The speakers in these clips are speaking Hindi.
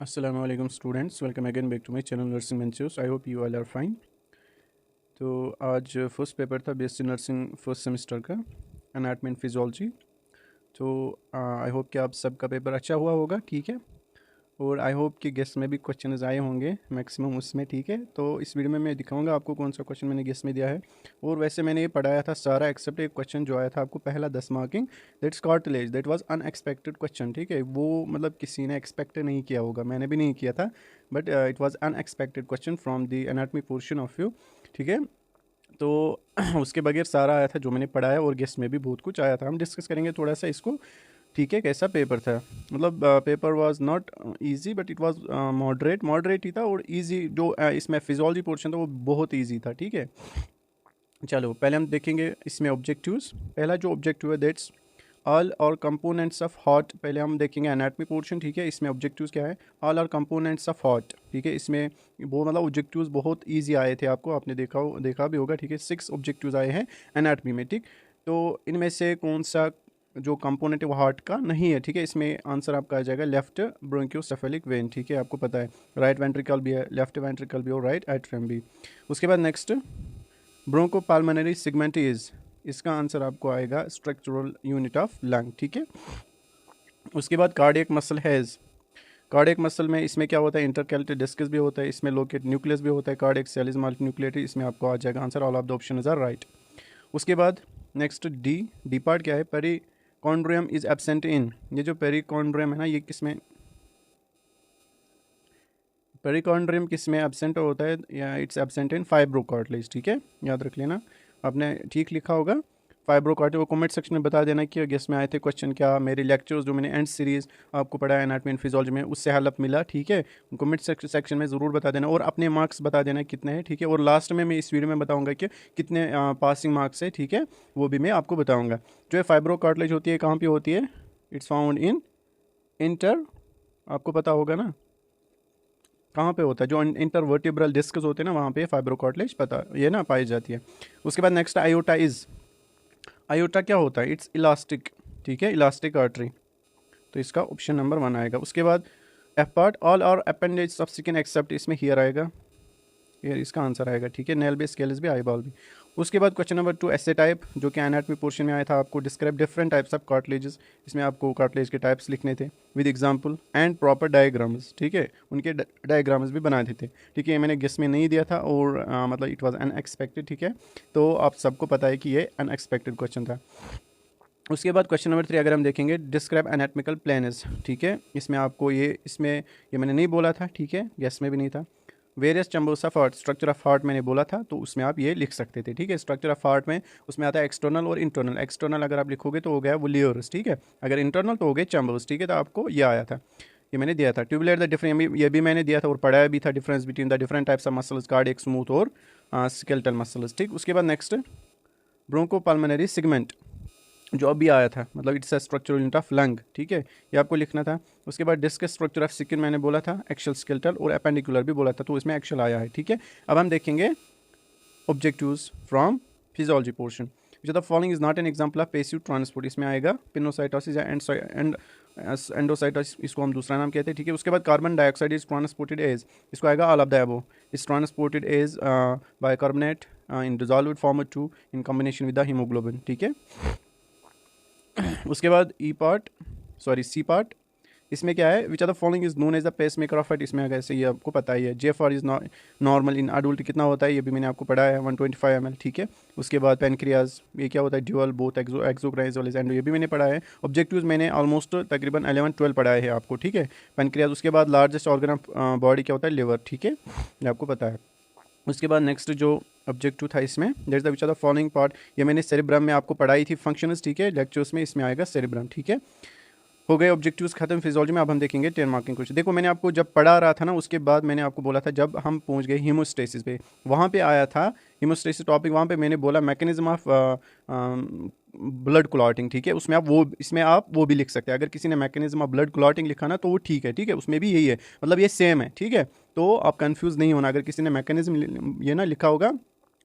Assalamu alaikum students, welcome again back to my channel Nursing Ventures. I hope you all are fine. तो आज फर्स्ट पेपर था बीएससी नर्सिंग फर्स्ट सेमेस्टर का एनाटॉमी एंड फिजियोलॉजी। तो आई होप कि आप सबका पेपर अच्छा हुआ होगा, ठीक है। और आई होप कि गेस्ट में भी क्वेश्चन आए होंगे मैक्सिमम उसमें, ठीक है। तो इस वीडियो में मैं दिखाऊंगा आपको कौन सा क्वेश्चन मैंने गेस्ट में दिया है। और वैसे मैंने ये पढ़ाया था सारा एक्सेप्ट एक क्वेश्चन जो आया था आपको पहला 10 marking, that's cartilage, that was unexpected question, ठीक है। वो मतलब किसी ने एक्सपेक्ट नहीं किया होगा, मैंने भी नहीं किया था, but it was unexpected question from the anatomy portion of you, ठीक है। तो उसके बगैर सारा आया था जो मैंने पढ़ाया, और गेस्ट में भी बहुत कुछ आया था। हम डिस्कस करेंगे थोड़ा सा इसको, ठीक है। कैसा पेपर था, मतलब paper was not easy but it was moderate ही था। और इजी जो इसमें फिजियोलॉजी पोर्शन था वो बहुत इजी था, ठीक है। चलो पहले हम देखेंगे इसमें ऑब्जेक्टिव्स। पहला जो ऑब्जेक्टिव है दैट्स ऑल और कंपोनेंट्स ऑफ हॉट। पहले हम देखेंगे एनाटॉमी पोर्शन, ठीक है। इसमें ऑब्जेक्टिव्स क्या है, ऑल और कंपोनेंट्स ऑफ हॉट, ठीक है। इसमें वो मतलब ऑब्जेक्टिव्स बहुत इजी आए थे, आपको आपने देखा भी होगा, ठीक है। 6 ऑब्जेक्टिव्स आए हैं एनाटॉमी में, ठीक। तो इनमें से कौन सा जो कंपोनेंट है वो हार्ट का नहीं है, ठीक है। इसमें आंसर आपका आ जाएगा लेफ्ट ब्रोंकियोसेफेलिक वेन, ठीक है। आपको पता है राइट वेंट्रिकल भी है, लेफ्ट वेंट्रिकल भी और राइट एट्रियम भी। उसके बाद नेक्स्ट ब्रोंकोपाल्मोनरी सेगमेंट इज, इसका आंसर आपको आएगा स्ट्रक्चरल यूनिट ऑफ लंग, ठीक है। उसके बाद cardiac muscle has, cardiac muscle में इसमें क्या होता है, इंटरकैलेटेड डिस्कस भी होता है, इसमें लोकेट न्यूक्लियस भी होता है, cardiac cell is multi nucleated. इसमें आपको आ जाएगा answer all of the option is are right. उसके बाद नेक्स्ट डी पार्ट क्या है, पेरिकॉन्ड्रियम इज एब्सेंट इन। ये जो पेरिकॉन्ड्रियम है ना, ये किसमें, पेरिकॉन्ड्रियम किसमें एब्सेंट होता है, या इट्स एब्सेंट इन फाइब्रोकार्टिलेज, ठीक है। याद रख लेना, आपने ठीक लिखा होगा फाइब्रोकार्टिलेज। वो कमेंट सेक्शन में बता देना कि गेस में आए थे क्वेश्चन क्या, मेरे लेक्चर्स जो मैंने एंड सीरीज़ आपको पढ़ाया एनाटॉमी एंड फिजियोलॉजी में उससे हेल्प मिला, ठीक है। कमेंट सेक्शन में ज़रूर बता देना, और अपने मार्क्स बता देना कितने हैं, ठीक है। और लास्ट में मैं इस वीडियो में बताऊंगा कि कितने पासिंग मार्क्स है, ठीक है। वो भी मैं आपको बताऊँगा। जो है फाइब्रोकार्टिलेज होती है कहाँ पर होती है, इट्स फाउंड इन इंटर, आपको पता होगा ना कहाँ पे होता है, जो इंटरवर्टिब्रल डिस्कस होते हैं ना वहाँ पे फाइब्रोकार्टिलेज पता ये ना पाई जाती है। उसके बाद नेक्स्ट आयोटा इज, आयोटा क्या होता है, इट्स इलास्टिक, ठीक है, इलास्टिक आर्टरी। तो इसका ऑप्शन नंबर 1 आएगा। उसके बाद एफ पार्ट ऑल और अपेंडेज सब्सिक्वेंट एक्सेप्ट, इसमें हियर आएगा, ये इसका आंसर आएगा, ठीक है। नेल भी, स्केल्स भी, आई बॉल भी। उसके बाद क्वेश्चन नंबर 2 एसे टाइप, जो कि एनाटॉमी पोर्शन में आया था, आपको describe different types of cartilages. इसमें आपको कार्टिलेज के टाइप्स लिखने थे with example and proper diagrams, ठीक है। उनके डायग्राम्स भी बना देते, ठीक है। ये मैंने गेस में नहीं दिया था, और मतलब इट वाज अनएक्सपेक्टेड, ठीक है। तो आप सबको पता है कि ये अनएक्सपेक्टेड क्वेश्चन था। उसके बाद क्वेश्चन नंबर 3 अगर हम देखेंगे, डिस्क्राइब एनाटॉमिकल प्लेन्स, ठीक है। इसमें आपको ये मैंने नहीं बोला था, ठीक है, गेस में भी नहीं था। Various chambers of heart, structure of heart मैंने बोला था, तो उसमें आप ये लिख सकते थे, ठीक है। स्ट्रक्चर ऑफ हार्ट में उसमें आता है एक्सटर्नल और इंटरनल। एक्सटर्नल अगर आप लिखोगे तो हो गया वो लेयर्स, ठीक है। अगर इंटरनल तो हो गए चैम्बर्स, ठीक है। तो आपको ये आया था, ये मैंने दिया था। ट्यूबुलर द डिफरेंट, ये भी मैंने दिया था और पढ़ाया भी था, difference between the different types of muscles, cardiac, smooth और स्केलेटल मसल्स, ठीक। उसके बाद नेक्स्ट ब्रोंकोपल्मोनरी सेगमेंट, जो अभी आया था, मतलब it's a structural unit of lung, ठीक है, ये आपको लिखना था। उसके बाद डिस्कस स्ट्रक्चर ऑफ स्किन मैंने बोला था, एक्शल, स्केलेटल और एपेंडिकुलर भी बोला था, तो इसमें एक्शल आया है, ठीक है। अब हम देखेंगे objectives from physiology portion. Which the following is not an example of passive transport, इसमें आएगा पिनोसाइटोसिस या एंडोसाइटोसिस, इसको हम दूसरा नाम कहते हैं, ठीक है। उसके बाद carbon dioxide is transported as, इसको आएगा all of the above, is transported as bicarbonate in dissolved form to in combination with the haemoglobin, ठीक है। उसके बाद सी पार्ट, इसमें क्या है, which are the following is known as the pacemaker of heart, इसमें अगर ये आपको पता ही है। GFR is normal in adult कितना होता है, ये भी मैंने आपको पढ़ाया है 125 ml, ठीक है। उसके बाद पेनक्रियाज, ये क्या होता है, ड्यूअल बोथ एक्सोक्राइज वाले एंड, ये भी मैंने पढ़ा है। ऑब्जेक्टिव्स मैंने ऑलमोस्ट तकरीबन 11-12 पढ़ाए हैं आपको, ठीक है। पेनक्रियाज, उसके बाद लार्जेस्ट ऑर्गन ऑफ बॉडी क्या होता है, लिवर, ठीक है, ये आपको पता है। उसके बाद नेक्स्ट जो ऑब्जेक्टिव था इसमें, that's the which are the following part, ये मैंने सेरिब्रम में आपको पढ़ाई थी फंक्शंस, ठीक है, लेक्चर्स में, इसमें आएगा सेरिब्रम, ठीक है। हो गए ऑब्जेक्टिव्स खत्म फिजियोलॉजी में। अब हम देखेंगे 10 मार्किंग क्वेश्चन। देखो मैंने आपको जब पढ़ा रहा था ना, उसके बाद मैंने आपको बोला था, जब हम पहुंच गए हीमोस्टेसिस पे, वहाँ पे आया था हीमोस्टेसिस टॉपिक, वहाँ पे मैंने बोला मैकेनिज्म ऑफ ब्लड क्लॉटिंग, ठीक है। उसमें आप वो, इसमें आप वो भी लिख सकते हैं, अगर किसी ने मैकेनिज्म ऑफ ब्लड क्लॉटिंग लिखा ना तो वो ठीक है, ठीक है, उसमें भी यही है, मतलब ये सेम है, ठीक है। तो आप कंफ्यूज नहीं होना, अगर किसी ने मैकेनिज्म ये ना लिखा होगा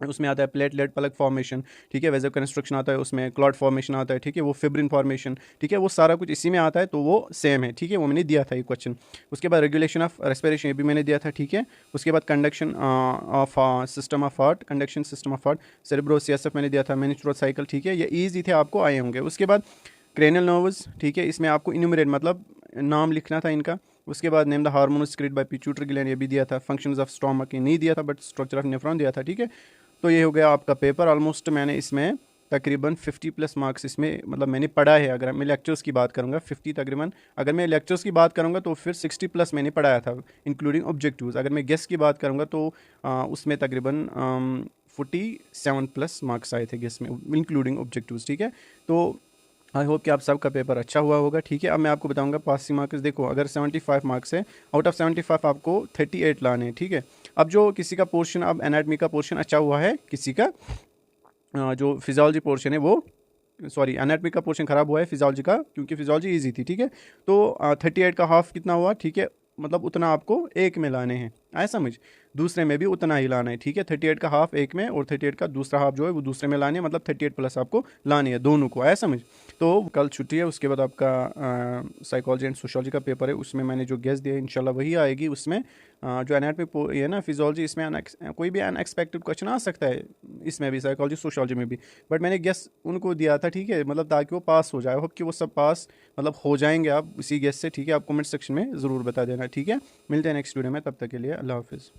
उसमें आता है प्लेटलेट प्लग फॉर्मेशन, ठीक है, वेजो कंस्ट्रक्शन आता है, उसमें क्लॉट फॉर्मेशन आता है, ठीक है, वो फिब्रिन फॉर्मेशन, ठीक है, वो सारा कुछ इसी में आता है, तो वो सेम है, ठीक है, वो मैंने दिया था ये क्वेश्चन। उसके बाद रेगुलेशन ऑफ रेस्पिरेशन, ये भी मैंने दिया था, ठीक है। उसके बाद conduction of system of heart, conduction system of heart, cerebro CSF मैंने दिया था, मेनिस्ट्रुअल साइकिल, ठीक है, ये ईजी थे, आपको आए होंगे। उसके बाद क्रेनियल नर्व्स, ठीक है, इसमें आपको इन्यूमरेट मतलब नाम लिखना था इनका। उसके बाद name the hormone secrete by pituitary gland, ये भी दिया था। फंक्शंस ऑफ स्टोमक ये नहीं दिया था, बट स्ट्रक्चर ऑफ नेफ्रॉन दिया था, ठीक है। तो ये हो गया आपका पेपर। ऑलमोस्ट मैंने इसमें तकरीबन 50+ मार्क्स इसमें मतलब मैंने पढ़ा है। अगर मैं लेक्चर्स की बात करूँगा 50 तकरीबन, अगर मैं लेक्चर्स की बात करूँगा तो फिर 60+ मैंने पढ़ाया था इंक्लूडिंग ऑब्जेक्टिव्स। अगर मैं गेस की बात करूँगा तो उसमें तकरीबन 47+ मार्क्स आए थे गेस में इंक्लूडिंग ऑब्जेक्टिव्स, ठीक है। तो आई होप कि आप सबका पेपर अच्छा हुआ होगा, ठीक है। अब मैं आपको बताऊंगा पासिंग मार्क्स। देखो, अगर 75 मार्क्स है, आउट ऑफ 75 आपको 38 लाने हैं, ठीक है। अब जो किसी का पोर्शन, अब एनाटमी का पोर्शन अच्छा हुआ है, किसी का जो फिजियोलॉजी पोर्शन है वो, सॉरी, एनाटमी का पोर्शन ख़राब हुआ है फिजियोलॉजी का, क्योंकि फिजियोलॉजी ईजी थी, ठीक है। तो 38 का हाफ कितना हुआ, ठीक है, मतलब उतना आपको एक में लाने हैं, आया समझ। दूसरे में भी उतना ही लाना है, ठीक है। 38 का हाफ एक में और 38 का दूसरा हाफ जो है वो दूसरे में लाने हैं, मतलब 38+ आपको लाने हैं दोनों को, आया समझ। तो कल छुट्टी है, उसके बाद आपका साइकोलॉजी एंड सोशोलॉजी का पेपर है, उसमें मैंने जो गेस दिया इंशाल्लाह वही आएगी। उसमें जो एनाटमी ये ना फिजियोलॉजी, इसमें कोई भी अनएक्सपेक्टेड क्वेश्चन आ सकता है, इसमें भी साइकोलॉजी सोशोलॉजी में भी, बट मैंने गेस उनको दिया था, ठीक है, मतलब ताकि वो पास हो जाए। होप कि वो सब पास मतलब हो जाएंगे आप इसी गेस से, ठीक है। आप कमेंट सेक्शन में ज़रूर बता देना, ठीक है। मिलते हैं नेक्स्ट वीडियो में, तब तक के लिए अल्लाह हाफिज़।